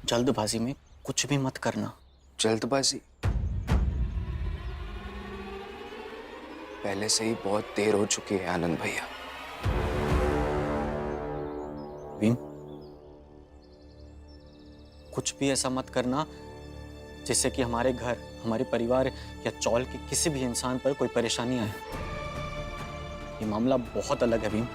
जल्दबाजी में कुछ भी मत करना। जल्दबाजी? पहले से ही बहुत देर हो चुकी है आनंद भैया। भीम, कुछ भी ऐसा मत करना जिससे कि हमारे घर, हमारे परिवार या चौल के किसी भी इंसान पर कोई परेशानी आए। ये मामला बहुत अलग है भीम।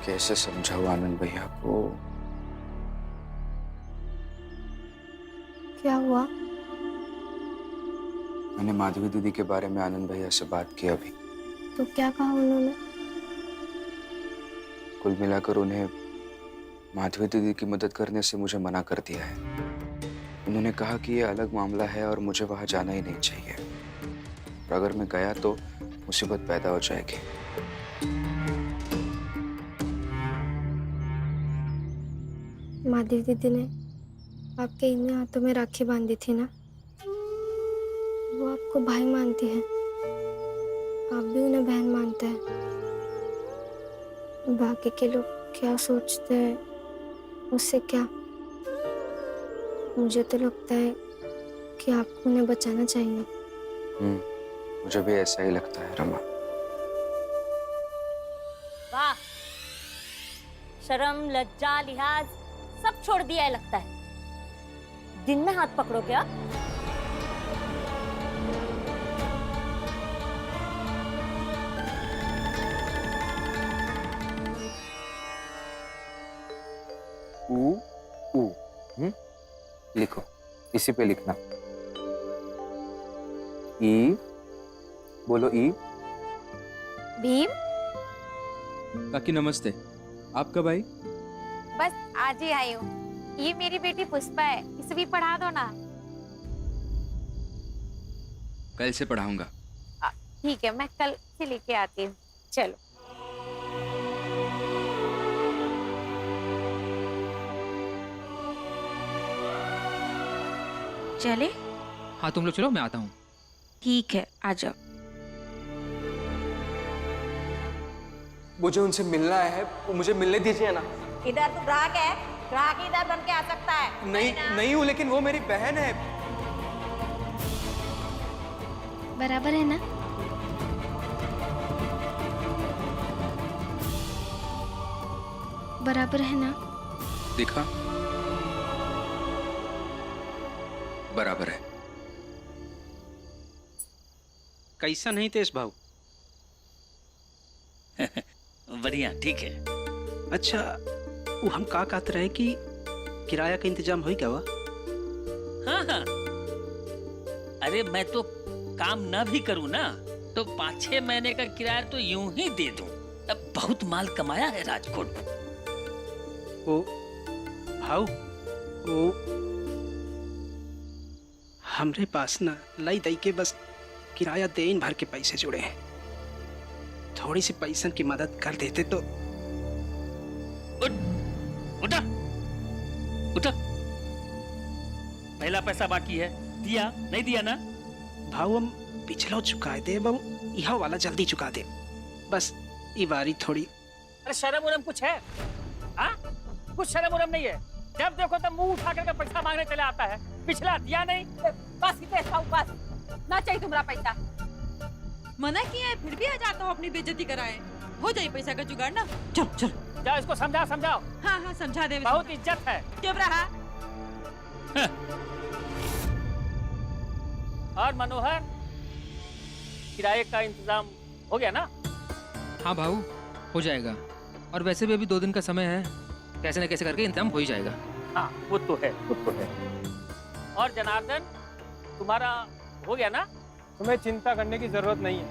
कैसे समझाऊं आनंद भैया को? क्या हुआ? मैंने माधवी दीदी के बारे में आनंद भैया से बात की अभी। तो क्या कहा उन्होंने? कुल मिलाकर उन्हें माधवी दीदी की मदद करने से मुझे मना कर दिया है। उन्होंने कहा कि ये अलग मामला है और मुझे वहां जाना ही नहीं चाहिए, और अगर मैं गया तो मुसीबत पैदा हो जाएगी। माधवी दीदी ने आपके इन हाथों में राखी बांधी थी ना? वो आपको भाई मानती है, आप भी उन्हें बहन मानते हैं। बाकी के लोग क्या सोचते हैं उससे क्या? मुझे तो लगता है कि आपको उन्हें बचाना चाहिए। मुझे भी ऐसा ही लगता है रमा। वाह, शर्म लज्जा लिहाज सब छोड़ दिया है लगता है। दिन में हाथ पकड़ो क्या? ऊ ऊ लिखो, इसी पे लिखना। ई, बोलो ई। भीम, काकी नमस्ते। आप कब आई? बस आज ही आई हूँ। ये मेरी बेटी पुष्पा है, इसे भी पढ़ा दो ना। कल से पढ़ाऊंगा। ठीक है, मैं कल से लेके आती हूँ। चलो। चले? हाँ तुम लोग चलो, मैं आता हूँ। ठीक है, आ जाओ। मुझे उनसे मिलना है, मुझे मिलने दीजिए ना। इधर तो ग्राहक है, ग्राहक इधर बन के आ सकता है। नहीं हूँ, लेकिन वो मेरी बहन है। बराबर है ना? बराबर है ना? देखा, बराबर है। कैसा नहीं तेज भाव? बढ़िया, ठीक है। अच्छा, वो हम का कहते रहे कि किराया का इंतजाम हो क्या हुआ? हाँ हाँ, अरे मैं तो काम ना भी करूँ ना तो 5-6 महीने का किराया तो यूं ही दे दूं। अब बहुत माल कमाया है राजकोट। वो भाव, वो हमरे पास ना लाई दई के बस किराया देन भर के पैसे जुड़े हैं। थोड़ी सी पैसन की मदद कर देते तो। उठा उठा, पहला पैसा बाकी है, दिया नहीं दिया ना? भाव हम पिछला चुका दे, हम यह वाला जल्दी चुका दे। बस ये बारी थोड़ी। अरे शर्म उरम कुछ है? हाँ, कुछ शर्म उरम नहीं है। जब देखो तब मुंह उठा करके पैसा मांगने चले आता है। पिछला दिया नहीं। बस इतने बस, ना चाहिए तुम्हारा पैसा। मना किया है फिर भी आ जाता हो अपनी बेइज्जती कराए। हो जाए पैसा का जुगाड़ ना। चल चल जाओ, इसको समझाओ। हाँ हाँ समझा दे। बहुत इज्जत है। चुप रहा। और मनोहर, किराए का इंतजाम हो गया ना? हाँ भाऊ, हो जाएगा। और वैसे भी अभी 2 दिन का समय है, कैसे न कैसे करके इंतजाम हो ही जाएगा। हाँ वो तो है। और जनार्दन, तुम्हारा हो गया ना? तुम्हें चिंता करने की जरूरत नहीं है,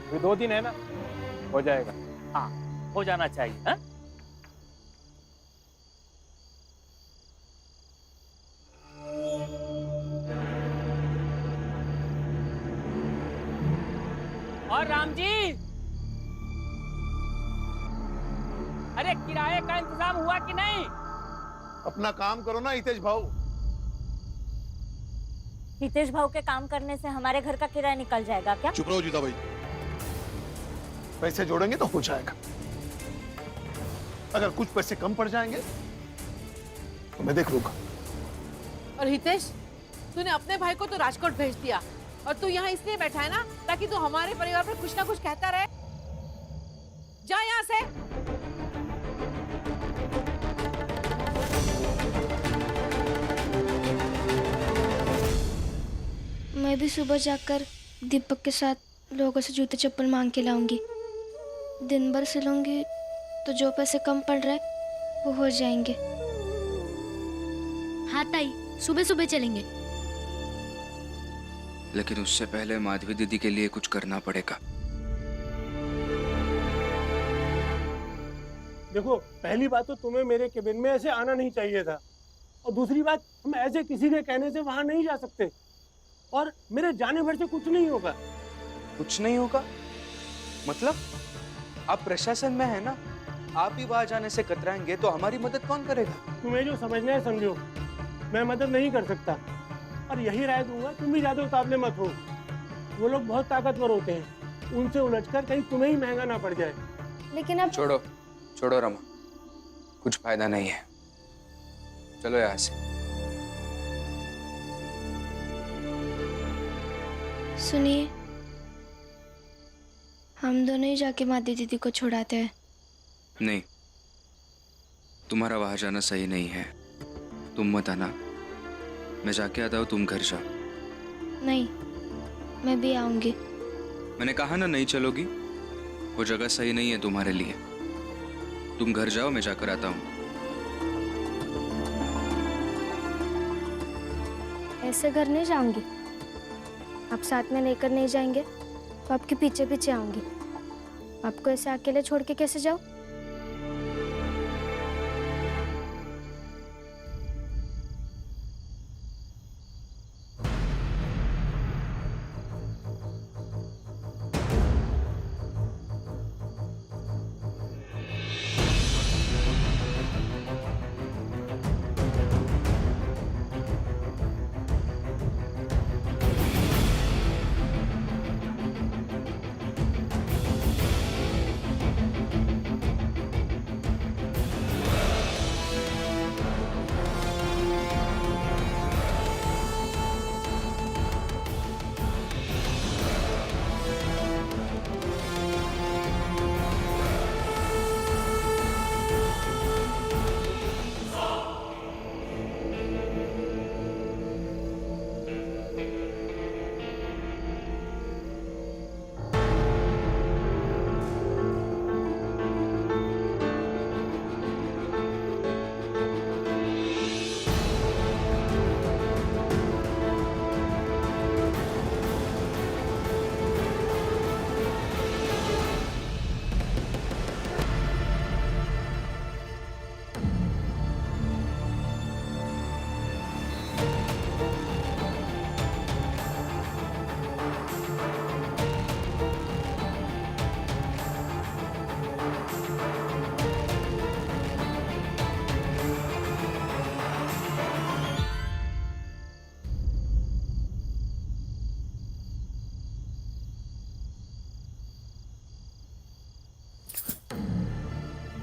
अभी 2 दिन है ना, हो जाएगा। हाँ, हो जाना चाहिए। हाँ? और राम जी, अरे किराए का इंतजाम हुआ कि नहीं? अपना काम करो ना हितेश भाऊ। हितेश भाव के काम करने से हमारे घर का किराया निकल जाएगा क्या? चुप रहो जीता भाई, पैसे जोड़ेंगे तो हो जाएगा। अगर कुछ पैसे कम पड़ जाएंगे तो मैं देख लूंगा। और हितेश, तूने अपने भाई को तो राजकोट भेज दिया और तू यहाँ इसलिए बैठा है ना ताकि तू हमारे परिवार पर कुछ ना कुछ कहता रहे। जा यहाँ से। मैं भी सुबह जाकर दीपक के साथ लोगों से जूते चप्पल मांग के लाऊंगी। दिन भर सिलूंगी तो जो पैसे कम पड़ रहे वो हो जाएंगे। हाँ ताई, सुबह सुबह चलेंगे। लेकिन उससे पहले माधवी दीदी के लिए कुछ करना पड़ेगा। देखो, पहली बात तो तुम्हें मेरे केबिन में ऐसे आना नहीं चाहिए था, और दूसरी बात, हम ऐसे किसी के कहने से वहां नहीं जा सकते, और मेरे जाने भर से कुछ नहीं होगा। कुछ नहीं होगा मतलब? आप प्रशासन में है ना, आप ही वहां जाने से कतराएंगे तो हमारी मदद कौन करेगा? तुम्हें जो समझना है समझो, मैं मदद नहीं कर सकता, और यही राय दूंगा, तुम भी ज्यादा उतावले मत हो। वो लोग बहुत ताकतवर होते हैं, उनसे उलझकर कहीं तुम्हें ही महंगा ना पड़ जाए। लेकिन अब छोड़ो छोड़ो रमा, कुछ फायदा नहीं है, चलो यहाँ से। सुनिए, हम दोनों ही जाके माधवी दीदी को छुड़ाते हैं। नहीं, तुम्हारा वहां जाना सही नहीं है, तुम मत आना, मैं जाके आता हूँ, तुम घर जाओ। नहीं, मैं भी आऊंगी। मैंने कहा ना नहीं चलोगी, वो जगह सही नहीं है तुम्हारे लिए, तुम घर जाओ, मैं जाकर आता हूँ। ऐसे घर नहीं जाऊंगी, आप साथ में लेकर नहीं जाएंगे तो आपके पीछे पीछे आऊंगी। आपको ऐसे अकेले छोड़ के कैसे जाऊं?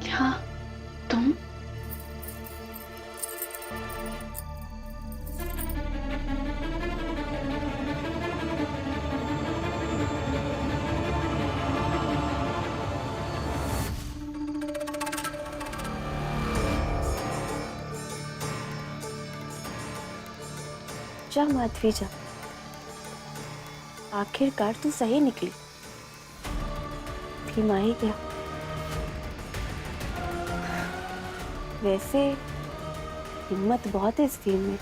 क्या तुम? जा माधवी जा, आखिरकार तू सही निकली। भीमा ही गया। वैसे हिम्मत बहुत है इस फिल्म में।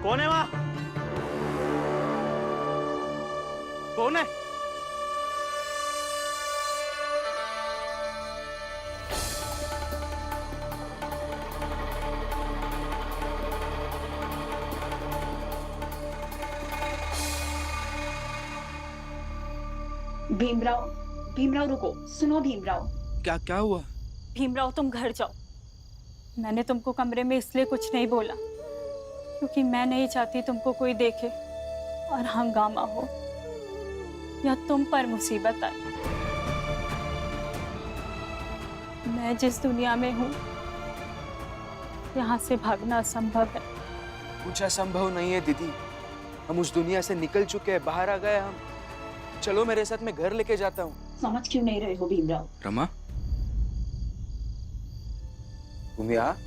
कौन है वहां? कौन है? भीमराव, भीमराव रुको, सुनो भीमराव। क्या क्या हुआ? भीमराव तुम घर जाओ। मैंने तुमको कमरे में इसलिए कुछ नहीं बोला क्योंकि मैं नहीं चाहती तुमको कोई देखे और हंगामा हो या तुम पर मुसीबत आए। मैं जिस दुनिया में हूँ यहाँ से भागना असंभव है। कुछ असंभव नहीं है दीदी, हम उस दुनिया से निकल चुके हैं, बाहर आ गए हम। चलो मेरे साथ, मैं घर लेके जाता हूँ। समझ क्यों नहीं रहे हो भीमराव? रमा, तुम यहाँ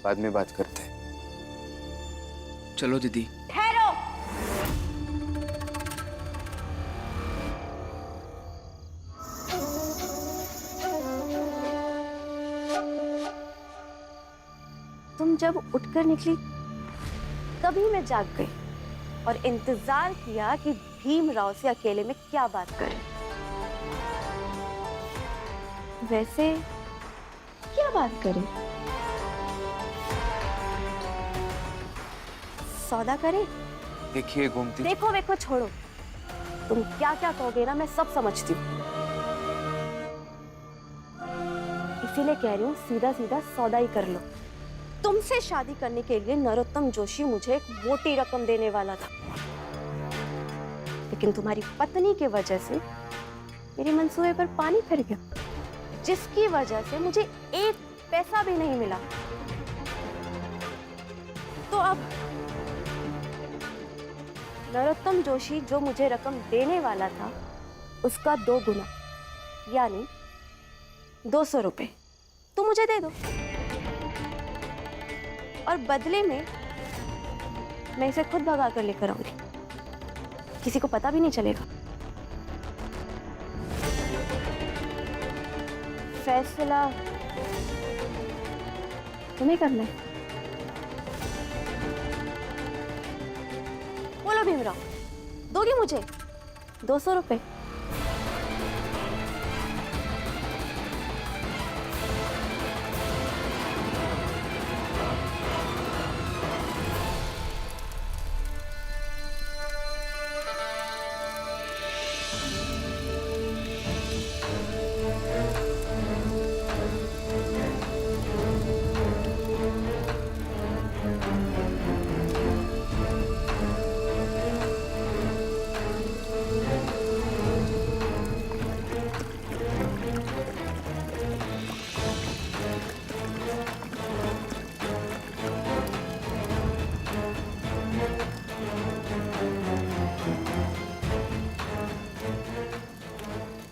बाद में बात करते हैं। चलो दीदी। ठहरो। तुम जब उठकर निकली तभी मैं जाग गई और इंतजार किया कि भीमराव से अकेले में क्या बात करें। वैसे क्या बात करें? सौदा करें? देखिए गोमती, देखो देखो छोड़ो, तुम क्या क्या कहोगे ना मैं सब समझती हूँ। इसीलिए कह रही हूँ सीधा सीधा सौदा ही कर लो। तुमसे शादी करने के लिए नरोत्तम जोशी मुझे एक मोटी रकम देने वाला था, लेकिन तुम्हारी पत्नी की वजह से मेरे मंसूबे पर पानी फिर गया, जिसकी वजह से मुझे एक पैसा भी नहीं मिला। तो अब नरोत्तम जोशी जो मुझे रकम देने वाला था उसका 2 गुना यानी 200 रुपए तो मुझे दे दो, और बदले में मैं इसे खुद भगा कर लेकर आऊंगी, किसी को पता भी नहीं चलेगा। फैसला तुम्हें करना है। बोलो भीमराव, दोगी मुझे 200 रुपए?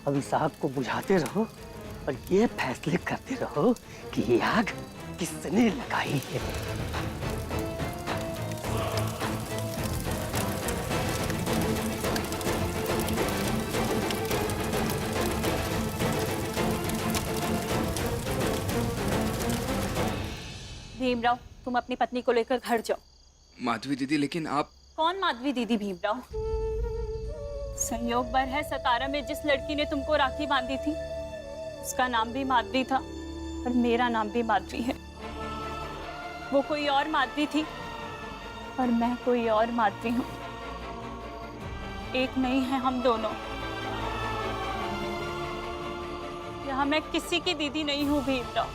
अब इस आग को बुझाते रहो और ये फैसले करते रहो कि ये आग किसने लगाई है। भीमराव, तुम अपनी पत्नी को लेकर घर जाओ। माधवी दीदी, लेकिन आप... कौन माधवी दीदी भीमराव? संयोग भर है सतारा में जिस लड़की ने तुमको राखी बांधी थी उसका नाम भी माधवी था और मेरा नाम भी माधवी है। वो कोई और माधवी थी और मैं कोई और माधवी हूँ। एक नहीं है हम दोनों। यहाँ मैं किसी की दीदी नहीं हूँ भीमराव,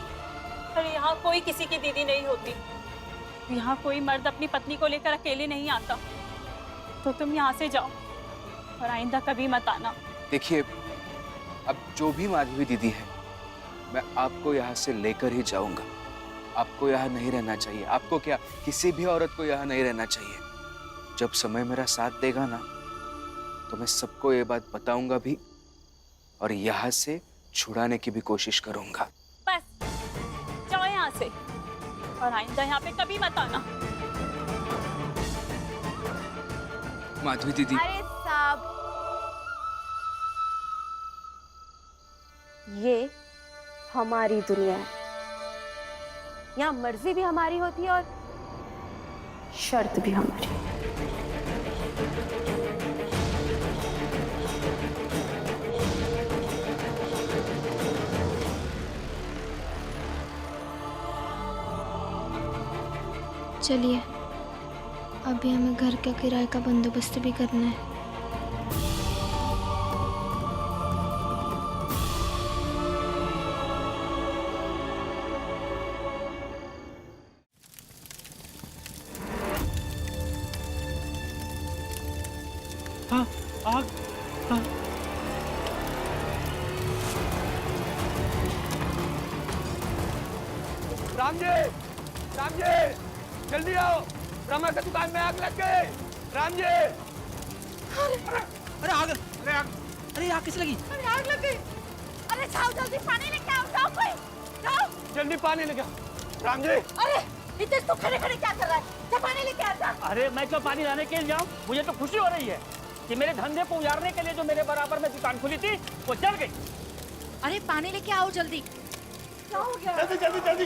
और यहाँ कोई किसी की दीदी नहीं होती। यहाँ कोई मर्द अपनी पत्नी को लेकर अकेले नहीं आता। तो तुम यहाँ से जाओ और आइंदा कभी मत आना। देखिए, अब जो भी माधवी दीदी है, मैं आपको यहाँ से लेकर ही जाऊंगा। आपको यहाँ नहीं रहना चाहिए। आपको क्या, किसी भी औरत को यहाँ नहीं रहना चाहिए। जब समय मेरा साथ देगा ना, तो मैं सबको ये बात बताऊंगा भी और यहाँ से छुड़ाने की भी कोशिश करूंगा। बस जाओ यहाँ से। और आइंदा यहाँ पे कभी मत आना। माधवी दीदी, अरे साहब, ये हमारी दुनिया है। यहाँ मर्जी भी हमारी होती है और शर्त भी हमारी। चलिए, अभी हमें घर के किराए का बंदोबस्त भी करना है। हाँ, आग, हाँ। राम जी, जल्दी आओ, रमा की दुकान में आग लग गई। राम जी, अरे आग, अरे आग किस लगी? अरे आग लग गई। अरे जाओ जल्दी पानी लेके आओ, जाओ कोई, जाओ। जल्दी पानी लेके आओ। राम जी, अरे हितेश तू खड़े खड़े क्या कर रहा है? जा पानी लेके आ जा। अरे मैं क्यों पानी लाने के लिए जाऊं? मुझे तो खुशी हो रही है कि मेरे धंधे को उजाड़ने के लिए जो मेरे बराबर में दुकान खुली थी वो जल गई। अरे पानी लेके आओ जल्दी। क्या हो गया? जल्दी जल्दी जल्दी।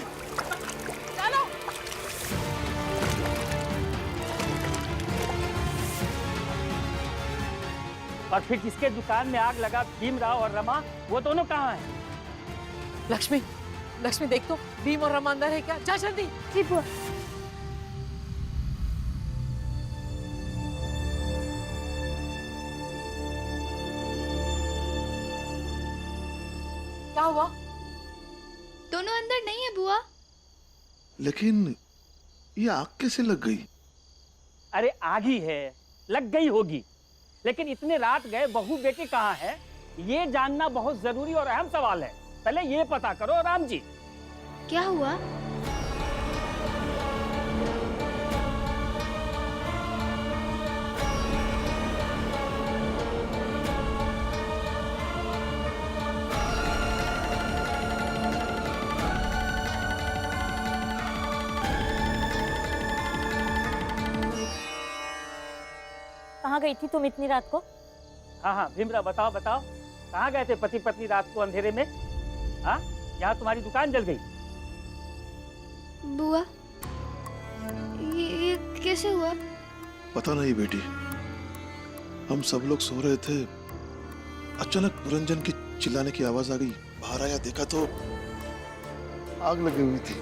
चलो। और फिर जिसके दुकान में आग लगा, भीमराव और रमा, वो दोनों कहाँ हैं? लक्ष्मी, लक्ष्मी देख तो भीम और रमा अंदर है क्या? जा जल्दी। जी बुआ। क्या हुआ? दोनों अंदर नहीं है बुआ। लेकिन ये आग कैसे लग गई? अरे आग ही है, लग गई होगी, लेकिन इतने रात गए बहू बेटी कहाँ है, ये जानना बहुत जरूरी और अहम सवाल है। पहले ये पता करो राम जी। क्या हुआ? कहाँ गई थी तुम इतनी रात को? हाँ, भीमराव बताओ बताओ, कहाँ गए थे पति पत्नी रात को अंधेरे में? हाँ, यहाँ तुम्हारी दुकान जल गई। बुआ, ये कैसे हुआ? पता नहीं बेटी, हम सब लोग सो रहे थे, अचानक निरंजन की चिल्लाने की आवाज आ गई। बाहर आया, देखा तो आग लगी हुई थी।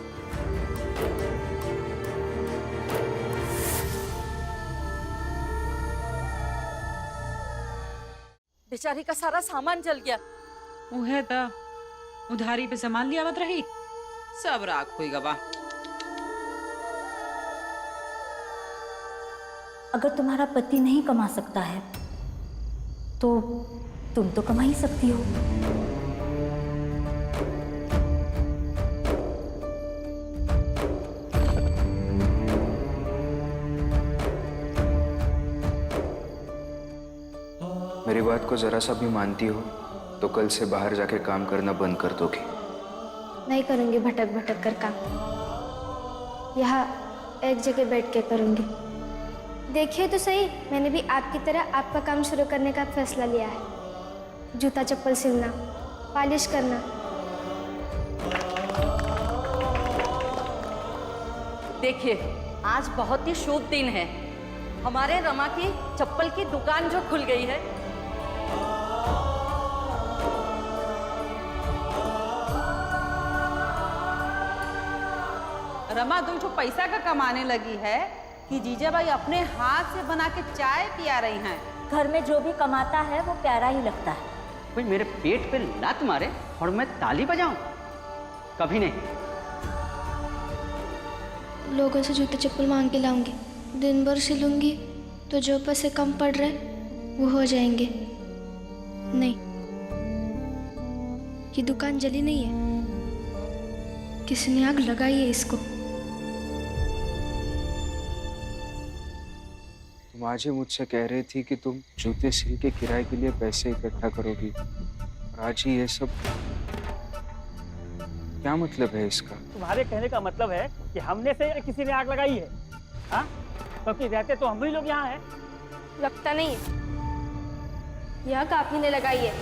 बेचारी का सारा सामान जल गया। उहे त उधारी पे सामान लियावत रही, सब राख हुई गवा। अगर तुम्हारा पति नहीं कमा सकता है तो तुम तो कमा ही सकती हो। मेरी बात को जरा सा भी मानती हो तो कल से बाहर जाके काम करना बंद कर दोगी। नहीं करूंगी भटक भटक कर काम, यहाँ एक जगह बैठ के करूंगी। देखिए तो सही, मैंने भी आपकी तरह आपका काम शुरू करने का फैसला लिया है। जूता चप्पल सिलना, पॉलिश करना। देखिए, आज बहुत ही शुभ दिन है। हमारे रमा की चप्पल की दुकान जो खुल गई है। रमा तो जो पैसा का कमाने लगी है कि जीजा भाई अपने हाथ से बना के चाय पिया रही हैं। घर में जो भी कमाता है वो प्यारा ही लगता है। कोई मेरे पेट पे लात मारे और मैं ताली बजाऊं? कभी नहीं। लोगों से जूते चप्पल मांग के लाऊंगी, दिन भर सिलूंगी तो जो पैसे कम पड़ रहे वो हो जाएंगे। नहीं, ये दुकान जली नहीं है, किसी ने आग लगाई है इसको। तुम आज ही मुझसे कह रही थी कि तुम जूते सिल के किराए के लिए पैसे इकट्ठा करोगी, और आज ही ये सब। क्या मतलब है इसका? तुम्हारे कहने का मतलब है कि हमने से या किसी ने आग लगाई है? हाँ, क्योंकि रहते तो हम ही लोग यहाँ हैं। लगता नहीं है, यह काफी ने लगाई है।